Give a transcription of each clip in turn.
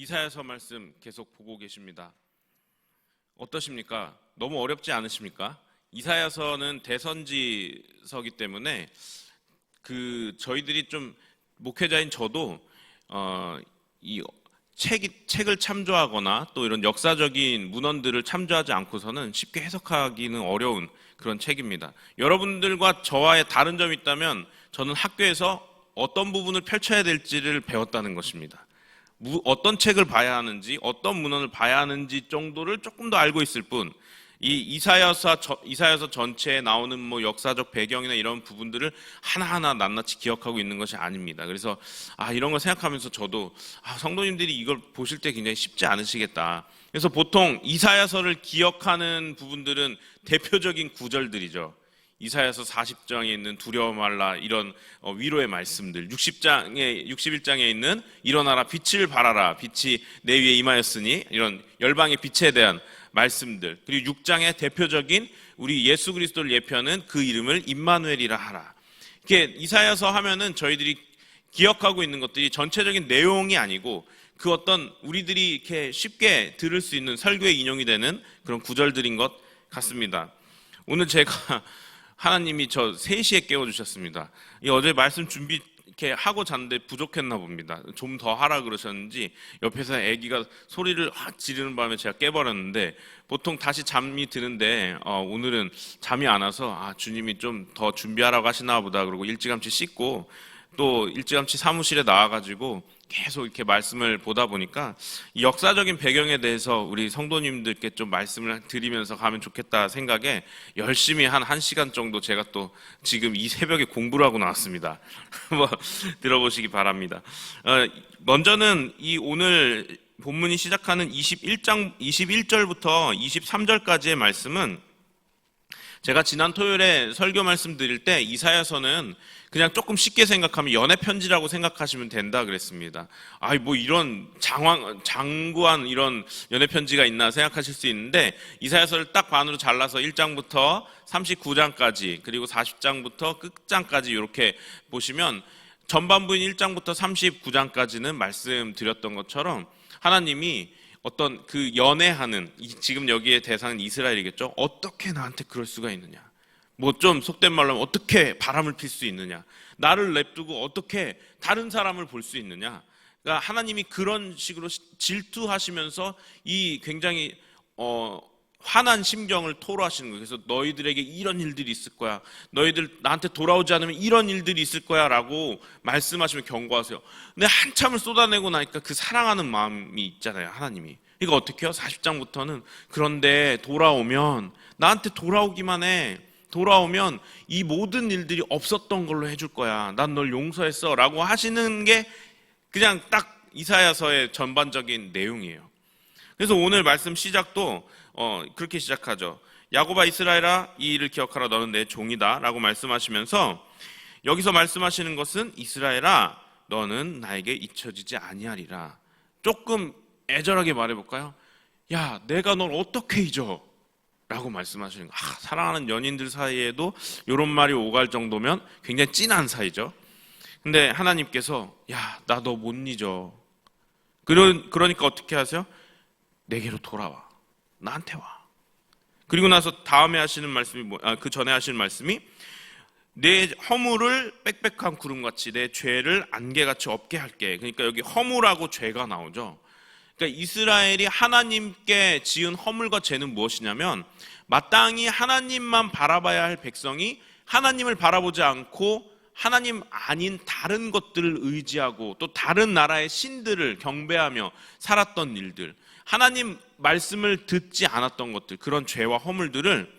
이사야서 말씀 계속 보고 계십니다. 어떠십니까? 너무 어렵지 않으십니까? 이사야서는 대선지서기 때문에 저희들이 좀 목회자인 저도 이 책을 참조하거나 또 이런 역사적인 문헌들을 참조하지 않고서는 쉽게 해석하기는 어려운 그런 책입니다. 여러분들과 저와의 다른 점이 있다면 저는 학교에서 어떤 부분을 펼쳐야 될지를 배웠다는 것입니다. 어떤 책을 봐야 하는지, 어떤 문헌을 봐야 하는지 정도를 조금 더 알고 있을 뿐, 이 이사야서 전체에 나오는 역사적 배경이나 이런 부분들을 하나하나 낱낱이 기억하고 있는 것이 아닙니다. 그래서 이런 걸 생각하면서 저도 성도님들이 이걸 보실 때 굉장히 쉽지 않으시겠다. 그래서 보통 이사야서를 기억하는 부분들은 대표적인 구절들이죠. 이사야서 40장에 있는 두려워 말라 이런 위로의 말씀들, 61장에 있는 일어나라 빛을 발하라 빛이 내 위에 임하였으니 이런 열방의 빛에 대한 말씀들, 그리고 6장의 대표적인 우리 예수 그리스도를 예표하는 그 이름을 임마누엘이라 하라. 이렇게 이사야서 하면은 저희들이 기억하고 있는 것들이 전체적인 내용이 아니고 그 어떤 우리들이 이렇게 쉽게 들을 수 있는 설교에 인용이 되는 그런 구절들인 것 같습니다. 오늘 제가 하나님이 저 3시에 깨워주셨습니다. 어제 말씀 준비 이렇게 하고 잤는데 부족했나 봅니다. 좀 더 하라 그러셨는지 옆에서 아기가 소리를 확 지르는 바람에 제가 깨버렸는데, 보통 다시 잠이 드는데 오늘은 잠이 안 와서 주님이 좀 더 준비하라고 하시나 보다 그러고 일찌감치 씻고 또 일찌감치 사무실에 나와가지고 계속 이렇게 말씀을 보다 보니까 이 역사적인 배경에 대해서 우리 성도님들께 좀 말씀을 드리면서 가면 좋겠다 생각에 열심히 한 1시간 정도 제가 또 지금 이 새벽에 공부를 하고 나왔습니다. 한번 들어보시기 바랍니다. 먼저는 이 오늘 본문이 시작하는 21절부터 23절까지의 말씀은 제가 지난 토요일에 설교 말씀 드릴 때 이사야서는 그냥 조금 쉽게 생각하면 연애 편지라고 생각하시면 된다 그랬습니다. 이런 장구한 이런 연애 편지가 있나 생각하실 수 있는데, 이사야서를 딱 반으로 잘라서 1장부터 39장까지 그리고 40장부터 끝장까지 이렇게 보시면 전반부인 1장부터 39장까지는 말씀드렸던 것처럼 하나님이 어떤 그 연애하는, 지금 여기에 대상은 이스라엘이겠죠. 어떻게 나한테 그럴 수가 있느냐, 좀 속된 말로 하면 어떻게 바람을 필 수 있느냐, 나를 냅두고 어떻게 다른 사람을 볼 수 있느냐. 그러니까 하나님이 그런 식으로 질투하시면서 이 굉장히 화난 심경을 토로하시는 거예요. 그래서 너희들에게 이런 일들이 있을 거야, 너희들 나한테 돌아오지 않으면 이런 일들이 있을 거야 라고 말씀하시면 경고하세요. 근데 한참을 쏟아내고 나니까 그 사랑하는 마음이 있잖아요, 하나님이. 이거 어떻게 해요? 40장부터는 그런데 돌아오면, 나한테 돌아오기만 해, 돌아오면 이 모든 일들이 없었던 걸로 해줄 거야, 난 널 용서했어 라고 하시는 게 그냥 딱 이사야서의 전반적인 내용이에요. 그래서 오늘 말씀 시작도 그렇게 시작하죠. 야곱아 이스라엘아 이 일을 기억하라, 너는 내 종이다 라고 말씀하시면서, 여기서 말씀하시는 것은 이스라엘아 너는 나에게 잊혀지지 아니하리라. 조금 애절하게 말해볼까요? 야, 내가 널 어떻게 잊어? 라고 말씀하시는 거예요. 사랑하는 연인들 사이에도 이런 말이 오갈 정도면 굉장히 진한 사이죠. 근데 하나님께서 야, 나 너 못 잊어. 그러니까 어떻게 하세요? 내게로 돌아와, 나한테 와. 그리고 나서 다음에 하시는 말씀이 그 전에 하시는 말씀이 내 허물을 빽빽한 구름같이 내 죄를 안개같이 없게 할게. 그러니까 여기 허물하고 죄가 나오죠. 그러니까 이스라엘이 하나님께 지은 허물과 죄는 무엇이냐면, 마땅히 하나님만 바라봐야 할 백성이 하나님을 바라보지 않고 하나님 아닌 다른 것들을 의지하고 또 다른 나라의 신들을 경배하며 살았던 일들, 하나님 말씀을 듣지 않았던 것들, 그런 죄와 허물들을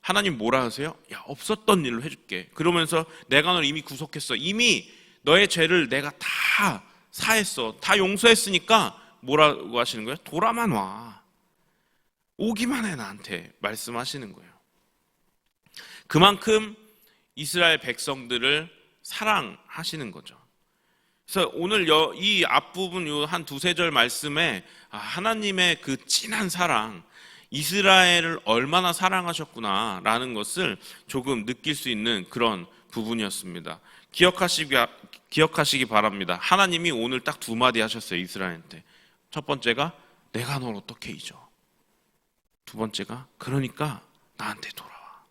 하나님 뭐라 하세요? 야, 없었던 일로 해줄게. 그러면서 내가 널 이미 구속했어, 이미 너의 죄를 내가 다 사했어, 다 용서했으니까 뭐라고 하시는 거예요? 돌아만 와, 오기만 해, 나한테 말씀하시는 거예요. 그만큼 이스라엘 백성들을 사랑하시는 거죠. 그래서 오늘 이 앞부분 한 2-3절 말씀에 하나님의 그 진한 사랑, 이스라엘을 얼마나 사랑하셨구나라는 것을 조금 느낄 수 있는 그런 부분이었습니다. 기억하시기 바랍니다. 하나님이 오늘 딱 2마디 하셨어요, 이스라엘한테. 첫 번째가 내가 널 어떻게 잊어. 두 번째가 그러니까 나한테 돌아와.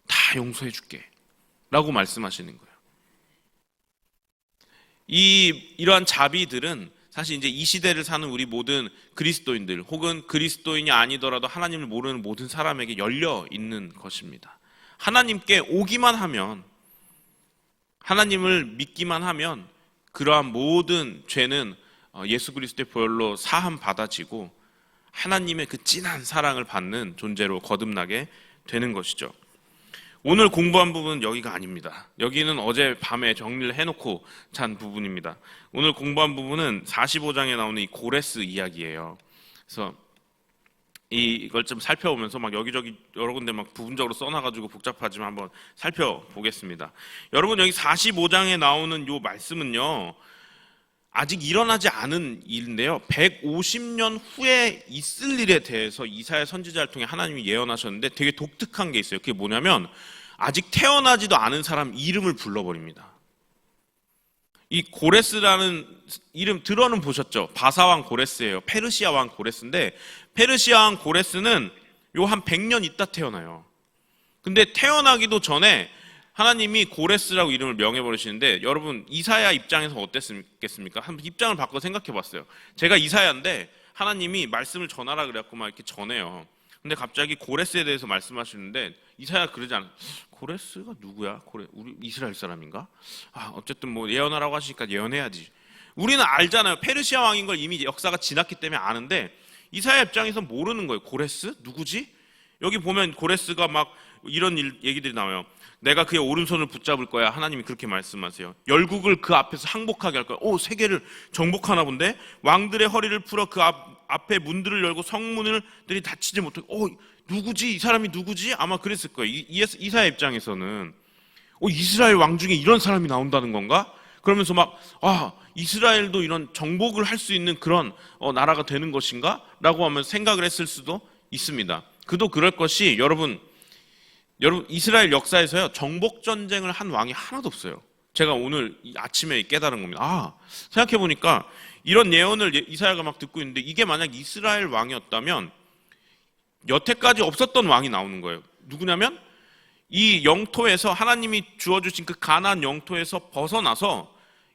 다 용서해 줄게. 라고 말씀하시는 거예요. 이러한 자비들은 사실 이제 이 시대를 사는 우리 모든 그리스도인들 혹은 그리스도인이 아니더라도 하나님을 모르는 모든 사람에게 열려 있는 것입니다. 하나님께 오기만 하면, 하나님을 믿기만 하면 그러한 모든 죄는 예수 그리스도의 보혈로 사함 받아지고 하나님의 그 진한 사랑을 받는 존재로 거듭나게 되는 것이죠. 오늘 공부한 부분은 여기가 아닙니다. 여기는 어제 밤에 정리를 해놓고 잔 부분입니다. 오늘 공부한 부분은 45장에 나오는 이 고레스 이야기예요. 그래서 이걸 좀 살펴보면서 막 여기저기 여러 군데 막 부분적으로 써놔가지고 복잡하지만 한번 살펴보겠습니다. 여러분, 여기 45장에 나오는 이 말씀은요, 아직 일어나지 않은 일인데요, 150년 후에 있을 일에 대해서 이사야 선지자를 통해 하나님이 예언하셨는데 되게 독특한 게 있어요. 그게 뭐냐면 아직 태어나지도 않은 사람 이름을 불러버립니다. 이 고레스라는 이름 들어는 보셨죠? 바사왕 고레스예요. 페르시아 왕 고레스인데, 페르시아 왕 고레스는 요 한 100년 있다 태어나요. 근데 태어나기도 전에 하나님이 고레스라고 이름을 명해버리시는데, 여러분 이사야 입장에서 어땠겠습니까? 한번 입장을 바꿔 생각해봤어요. 제가 이사야인데 하나님이 말씀을 전하라 그래갖고 막 이렇게 전해요. 근데 갑자기 고레스에 대해서 말씀하시는데 이사야 그러지 않아요. 고레스가 누구야? 우리 이스라엘 사람인가? 어쨌든 뭐 예언하라고 하시니까 예언해야지. 우리는 알잖아요. 페르시아 왕인 걸 이미 역사가 지났기 때문에 아는데 이사야 입장에서 모르는 거예요. 고레스? 누구지? 여기 보면 고레스가 막 이런 얘기들이 나와요. 내가 그의 오른손을 붙잡을 거야. 하나님이 그렇게 말씀하세요. 열국을 그 앞에서 항복하게 할 거야. 세계를 정복하나 본데? 왕들의 허리를 풀어 그 앞에 문들을 열고 성문들이 닫히지 못하게. 누구지? 이 사람이 누구지? 아마 그랬을 거예요. 이사야 입장에서는 이스라엘 왕 중에 이런 사람이 나온다는 건가? 그러면서 막 이스라엘도 이런 정복을 할 수 있는 그런 나라가 되는 것인가? 라고 하면 생각을 했을 수도 있습니다. 그도 그럴 것이, 여러분 이스라엘 역사에서요 정복 전쟁을 한 왕이 하나도 없어요. 제가 오늘 아침에 깨달은 겁니다. 생각해 보니까 이런 예언을 이사야가 막 듣고 있는데, 이게 만약 이스라엘 왕이었다면 여태까지 없었던 왕이 나오는 거예요. 누구냐면 이 영토에서, 하나님이 주어주신 그 가나안 영토에서 벗어나서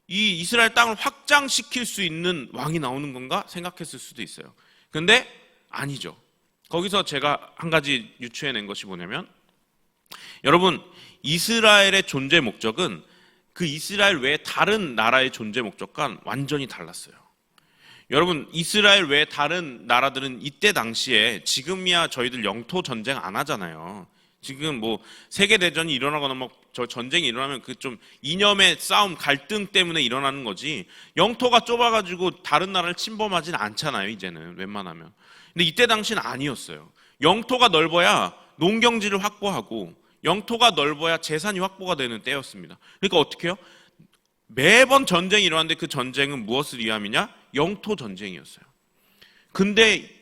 이 이스라엘 땅을 확장시킬 수 있는 왕이 나오는 건가 생각했을 수도 있어요. 근데 아니죠. 거기서 제가 한 가지 유추해낸 것이 뭐냐면, 여러분 이스라엘의 존재 목적은 그 이스라엘 외에 다른 나라의 존재 목적과 완전히 달랐어요. 여러분 이스라엘 외에 다른 나라들은 이때 당시에, 지금이야 저희들 영토 전쟁 안 하잖아요. 지금 뭐 세계대전이 일어나거나 막 저 전쟁이 일어나면 그 좀 이념의 싸움, 갈등 때문에 일어나는 거지, 영토가 좁아가지고 다른 나라를 침범하진 않잖아요 이제는 웬만하면. 근데 이때 당시는 아니었어요. 영토가 넓어야 농경지를 확보하고 영토가 넓어야 재산이 확보가 되는 때였습니다. 그러니까 어떻게 해요? 매번 전쟁이 일어났는데 그 전쟁은 무엇을 위함이냐? 영토 전쟁이었어요. 근데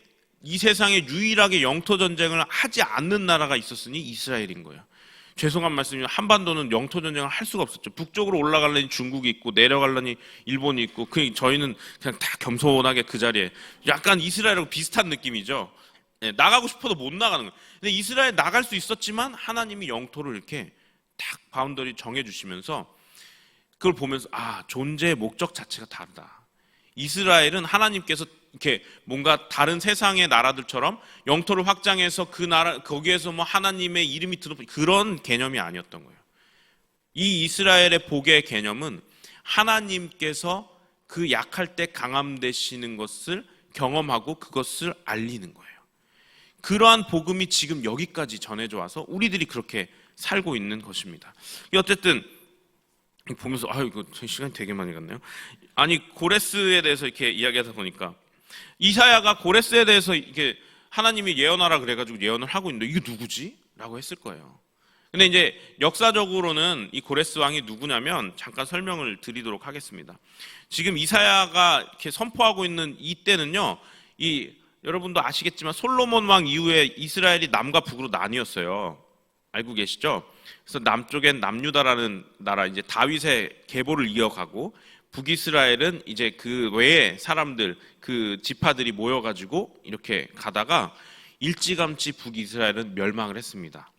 이 세상에 유일하게 영토 전쟁을 하지 않는 나라가 있었으니 이스라엘인 거예요. 죄송한 말씀이지만 한반도는 영토 전쟁을 할 수가 없었죠. 북쪽으로 올라가려니 중국이 있고 내려가려니 일본이 있고, 저희는 그냥 다 겸손하게 그 자리에, 약간 이스라엘하고 비슷한 느낌이죠. 나가고 싶어도 못 나가는 거예요. 근데 이스라엘 나갈 수 있었지만 하나님이 영토를 이렇게 딱 바운더리 정해주시면서 그걸 보면서 존재의 목적 자체가 다르다. 이스라엘은 하나님께서 이렇게 뭔가 다른 세상의 나라들처럼 영토를 확장해서 그 나라, 거기에서 뭐 하나님의 이름이 드러나는 그런 개념이 아니었던 거예요. 이 이스라엘의 복의 개념은 하나님께서 그 약할 때 강함 되시는 것을 경험하고 그것을 알리는 거예요. 그러한 복음이 지금 여기까지 전해져 와서 우리들이 그렇게 살고 있는 것입니다. 어쨌든 보면서 이거 시간이 되게 많이 갔네요. 고레스에 대해서 이렇게 이야기하다 보니까 이사야가 고레스에 대해서 이렇게 하나님이 예언하라 그래가지고 예언을 하고 있는데 이게 누구지? 라고 했을 거예요. 근데 이제 역사적으로는 이 고레스 왕이 누구냐면 잠깐 설명을 드리도록 하겠습니다. 지금 이사야가 이렇게 선포하고 있는 이때는요, 여러분도 아시겠지만 솔로몬 왕 이후에 이스라엘이 남과 북으로 나뉘었어요. 알고 계시죠? 그래서 남쪽엔 남유다라는 나라, 이제 다윗의 계보를 이어가고, 북이스라엘은 이제 그 외에 사람들, 그 지파들이 모여가지고 이렇게 가다가 일찌감치 북이스라엘은 멸망을 했습니다.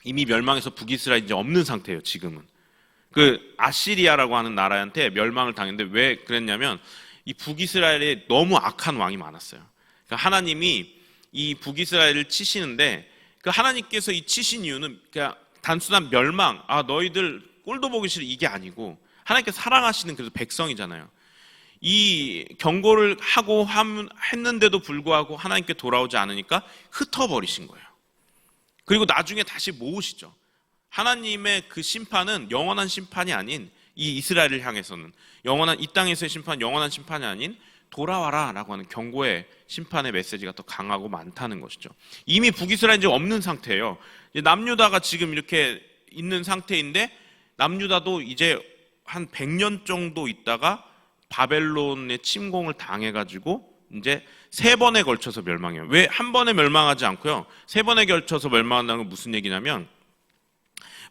이미 멸망해서 북이스라엘이 이제 없는 상태예요, 지금은. 그 아시리아라고 하는 나라한테 멸망을 당했는데 왜 그랬냐면 이 북이스라엘에 너무 악한 왕이 많았어요. 그러니까 하나님이 이 북이스라엘을 치시는데 그 하나님께서 이 치신 이유는 그냥 단순한 멸망, 너희들 꼴도 보기 싫어 이게 아니고 하나님께서 사랑하시는 그래서 백성이잖아요. 이 경고를 하고 했는데도 불구하고 하나님께 돌아오지 않으니까 흩어버리신 거예요. 그리고 나중에 다시 모으시죠. 하나님의 그 심판은 영원한 심판이 아닌 이 이스라엘을 향해서는 영원한 이 땅에서의 심판, 영원한 심판이 아닌 돌아와라 라고 하는 경고의 심판의 메시지가 더 강하고 많다는 것이죠. 이미 북이스라엘은 이제 없는 상태예요. 이제 남유다가 지금 이렇게 있는 상태인데 남유다도 이제 한 100년 정도 있다가 바벨론의 침공을 당해가지고 이제 3번에 걸쳐서 멸망해요. 왜 한 번에 멸망하지 않고요? 3번에 걸쳐서 멸망한다는 건 무슨 얘기냐면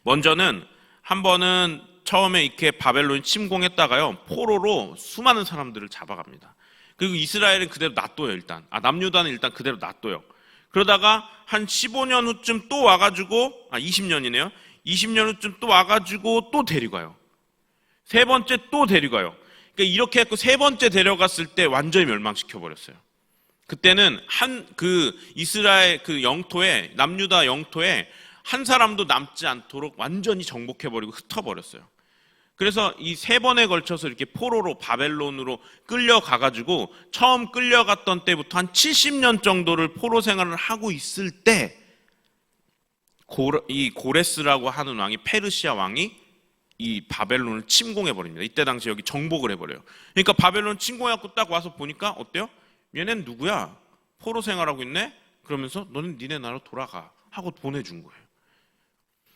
먼저는 한 번은 처음에 이렇게 바벨론이 침공했다가요 포로로 수많은 사람들을 잡아갑니다. 그리고 이스라엘은 그대로 놔둬요 일단. 남유다는 일단 그대로 놔둬요. 그러다가 한 15년 후쯤 또 와가지고 20년이네요. 20년 후쯤 또 와가지고 또 데리고가요. 3번째 또 데리고가요. 그러니까 이렇게 했고 3번째 데려갔을 때 완전히 멸망시켜 버렸어요. 그때는 그 이스라엘 그 영토에 남유다 영토에 한 사람도 남지 않도록 완전히 정복해버리고 흩어버렸어요. 그래서 이 3번에 걸쳐서 이렇게 포로로 바벨론으로 끌려가가지고 처음 끌려갔던 때부터 한 70년 정도를 포로 생활을 하고 있을 때 이 고레스라고 하는 왕이 페르시아 왕이 이 바벨론을 침공해버립니다. 이때 당시 여기 정복을 해버려요. 그러니까 바벨론 침공해갖고 딱 와서 보니까 어때요? 얘는 누구야? 포로 생활하고 있네? 그러면서 너는 니네 나라로 돌아가 하고 보내준 거예요.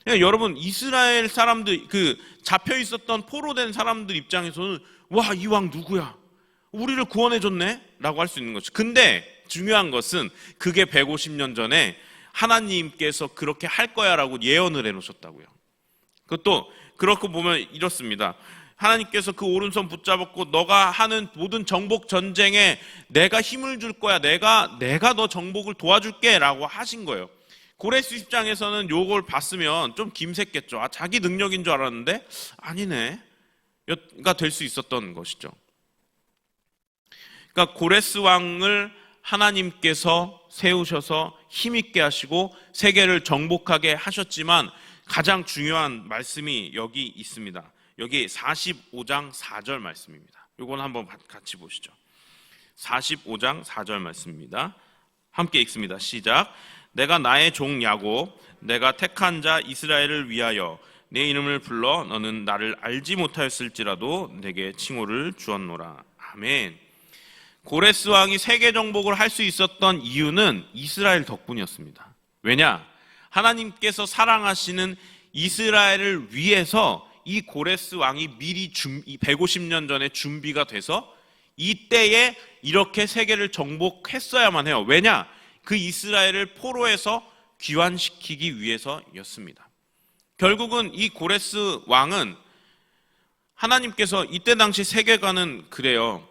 그러니까 여러분 이스라엘 사람들 그 잡혀 있었던 포로된 사람들 입장에서는 와, 이 왕 누구야? 우리를 구원해줬네? 라고 할 수 있는 거죠. 근데 중요한 것은 그게 150년 전에 하나님께서 그렇게 할 거야 라고 예언을 해놓으셨다고요. 그것도 그렇고 보면 이렇습니다. 하나님께서 그 오른손 붙잡았고 너가 하는 모든 정복 전쟁에 내가 힘을 줄 거야. 내가 너 정복을 도와줄게 라고 하신 거예요. 고레스 입장에서는 요걸 봤으면 좀 김샜겠죠. 자기 능력인 줄 알았는데 아니네. 가 될 수 있었던 것이죠. 그러니까 고레스 왕을 하나님께서 세우셔서 힘있게 하시고 세계를 정복하게 하셨지만 가장 중요한 말씀이 여기 있습니다. 여기 45장 4절 말씀입니다. 이건 한번 같이 보시죠. 45장 4절 말씀입니다. 함께 읽습니다. 시작. 내가 나의 종 야곱, 내가 택한 자 이스라엘을 위하여 내 이름을 불러 너는 나를 알지 못하였을지라도 내게 칭호를 주었노라. 아멘. 고레스 왕이 세계 정복을 할 수 있었던 이유는 이스라엘 덕분이었습니다. 왜냐? 하나님께서 사랑하시는 이스라엘을 위해서 이 고레스 왕이 미리 150년 전에 준비가 돼서 이때에 이렇게 세계를 정복했어야만 해요. 왜냐? 그 이스라엘을 포로에서 귀환시키기 위해서였습니다. 결국은 이 고레스 왕은 하나님께서 이때 당시 세계관은 그래요.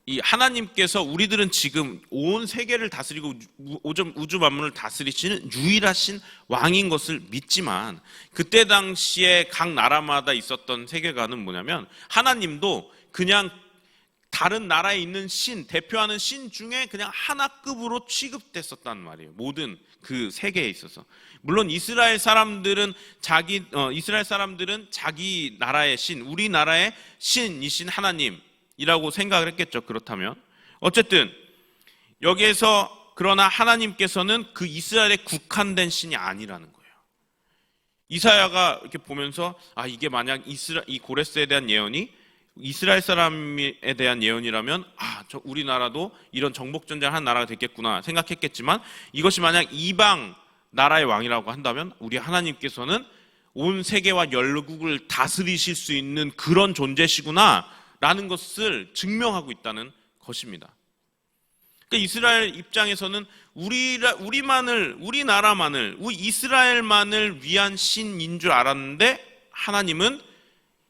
이 하나님께서 우리들은 지금 온 세계를 다스리고 우주 만물을 다스리시는 유일하신 왕인 것을 믿지만 그때 당시에 각 나라마다 있었던 세계관은 뭐냐면 하나님도 그냥 다른 나라에 있는 신, 대표하는 신 중에 그냥 하나급으로 취급됐었단 말이에요. 모든 그 세계에 있어서. 물론 이스라엘 사람들은 자기 나라의 신, 우리나라의 신이신 하나님이라고 생각을 했겠죠. 그렇다면 어쨌든 여기에서 그러나 하나님께서는 그 이스라엘에 국한된 신이 아니라는 거예요. 이사야가 이렇게 보면서 이게 만약 이 고레스에 대한 예언이 이스라엘 사람에 대한 예언이라면 우리나라도 이런 정복전쟁을 한 나라가 됐겠구나 생각했겠지만 이것이 만약 이방 나라의 왕이라고 한다면 우리 하나님께서는 온 세계와 열국을 다스리실 수 있는 그런 존재시구나 라는 것을 증명하고 있다는 것입니다. 그러니까 이스라엘 입장에서는 우리나라만을, 우리 이스라엘만을 위한 신인 줄 알았는데 하나님은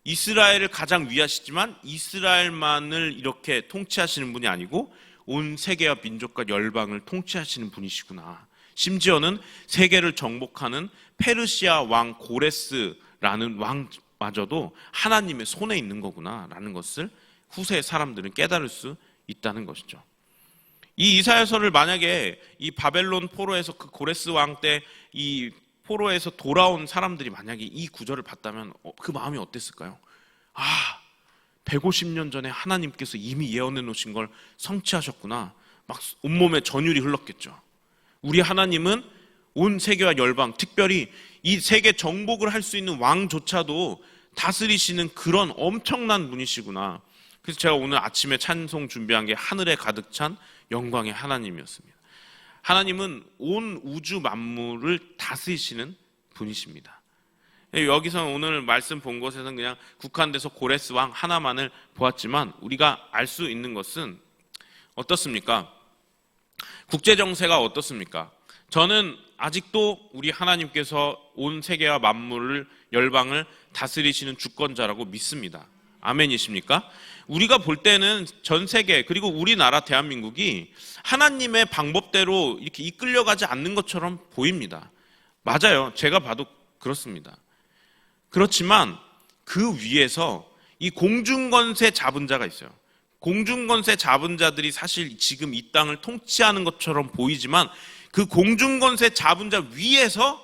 이스라엘을 가장 위하시지만 이스라엘만을 이렇게 통치하시는 분이 아니고 온 세계와 민족과 열방을 통치하시는 분이시구나. 심지어는 세계를 정복하는 페르시아 왕 고레스라는 왕마저도 하나님의 손에 있는 거구나라는 것을 후세 사람들은 깨달을 수 있다는 것이죠. 이 이사야서를 만약에 이 바벨론 포로에서 그 고레스 왕 때 이 포로에서 돌아온 사람들이 만약에 이 구절을 봤다면 그 마음이 어땠을까요? 150년 전에 하나님께서 이미 예언해 놓으신 걸 성취하셨구나. 막 온몸에 전율이 흘렀겠죠. 우리 하나님은 온 세계와 열방, 특별히 이 세계 정복을 할 수 있는 왕조차도 다스리시는 그런 엄청난 분이시구나. 그래서 제가 오늘 아침에 찬송 준비한 게 하늘에 가득 찬 영광의 하나님이었습니다. 하나님은 온 우주 만물을 다스리시는 분이십니다. 여기서 오늘 말씀 본 곳에서는 그냥 국한돼서 고레스 왕 하나만을 보았지만 우리가 알 수 있는 것은 어떻습니까? 국제 정세가 어떻습니까? 저는 아직도 우리 하나님께서 온 세계와 만물을 열방을 다스리시는 주권자라고 믿습니다. 아멘이십니까? 우리가 볼 때는 전 세계 그리고 우리나라 대한민국이 하나님의 방법대로 이렇게 이끌려가지 않는 것처럼 보입니다. 맞아요. 제가 봐도 그렇습니다. 그렇지만 그 위에서 이 공중권세 잡은 자가 있어요. 공중권세 잡은 자들이 사실 지금 이 땅을 통치하는 것처럼 보이지만 그 공중권세 잡은 자 위에서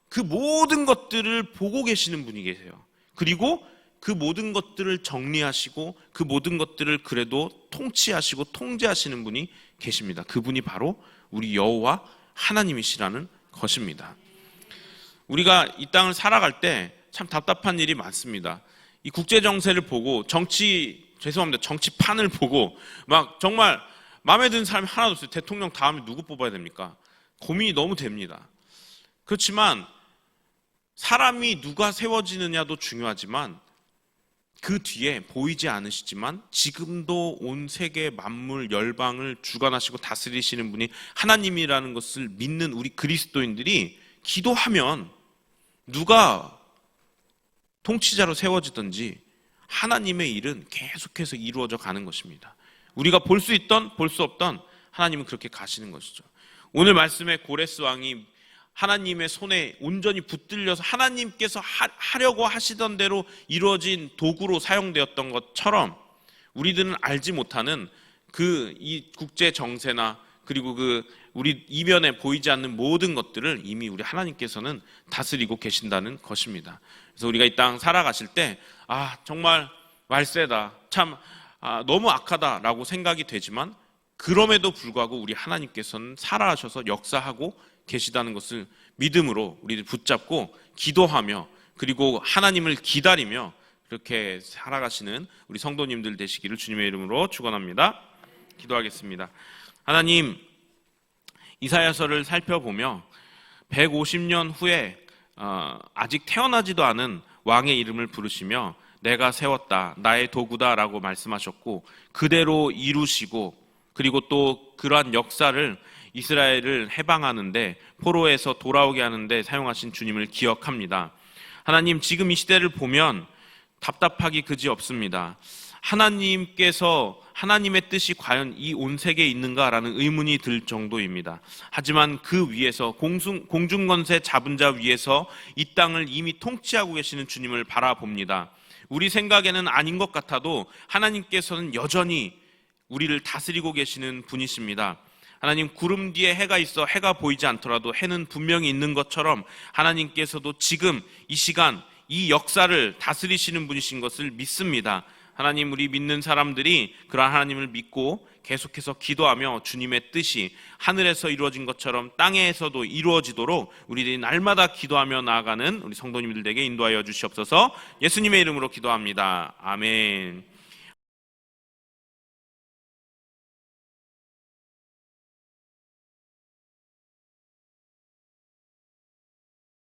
그 모든 것들을 보고 계시는 분이 계세요. 그리고 그 모든 것들을 정리하시고 그 모든 것들을 그래도 통치하시고 통제하시는 분이 계십니다. 그분이 바로 우리 여호와 하나님이시라는 것입니다. 우리가 이 땅을 살아갈 때 참 답답한 일이 많습니다. 이 국제 정세를 보고 정치판을 보고 막 정말 마음에 드는 사람이 하나도 없어요. 대통령 다음에 누구 뽑아야 됩니까? 고민이 너무 됩니다. 그렇지만 사람이 누가 세워지느냐도 중요하지만 그 뒤에 보이지 않으시지만 지금도 온 세계 만물 열방을 주관하시고 다스리시는 분이 하나님이라는 것을 믿는 우리 그리스도인들이 기도하면 누가 통치자로 세워지든지 하나님의 일은 계속해서 이루어져 가는 것입니다. 우리가 볼 수 있던 볼 수 없던 하나님은 그렇게 가시는 것이죠. 오늘 말씀에 고레스 왕이 하나님의 손에 온전히 붙들려서 하나님께서 하려고 하시던 대로 이루어진 도구로 사용되었던 것처럼 우리들은 알지 못하는 이 국제 정세나 그리고 우리 이면에 보이지 않는 모든 것들을 이미 우리 하나님께서는 다스리고 계신다는 것입니다. 그래서 우리가 이 땅 살아가실 때 정말 말세다, 참 너무 악하다라고 생각이 되지만 그럼에도 불구하고 우리 하나님께서는 살아하셔서 역사하고 계시다는 것을 믿음으로 우리들 붙잡고 기도하며 그리고 하나님을 기다리며 그렇게 살아가시는 우리 성도님들 되시기를 주님의 이름으로 축원합니다. 기도하겠습니다. 하나님, 이사야서를 살펴보며 150년 후에 아직 태어나지도 않은 왕의 이름을 부르시며 내가 세웠다, 나의 도구다라고 말씀하셨고 그대로 이루시고 그리고 또 그러한 역사를 이스라엘을 해방하는데 포로에서 돌아오게 하는데 사용하신 주님을 기억합니다. 하나님, 지금 이 시대를 보면 답답하기 그지 없습니다. 하나님께서 하나님의 뜻이 과연 이 온 세계에 있는가라는 의문이 들 정도입니다. 하지만 그 위에서 공중권세 잡은 자 위에서 이 땅을 이미 통치하고 계시는 주님을 바라봅니다. 우리 생각에는 아닌 것 같아도 하나님께서는 여전히 우리를 다스리고 계시는 분이십니다. 하나님, 구름 뒤에 해가 있어 해가 보이지 않더라도 해는 분명히 있는 것처럼 하나님께서도 지금 이 시간 이 역사를 다스리시는 분이신 것을 믿습니다. 하나님, 우리 믿는 사람들이 그러한 하나님을 믿고 계속해서 기도하며 주님의 뜻이 하늘에서 이루어진 것처럼 땅에서도 이루어지도록 우리들이 날마다 기도하며 나아가는 우리 성도님들에게 인도하여 주시옵소서. 예수님의 이름으로 기도합니다. 아멘.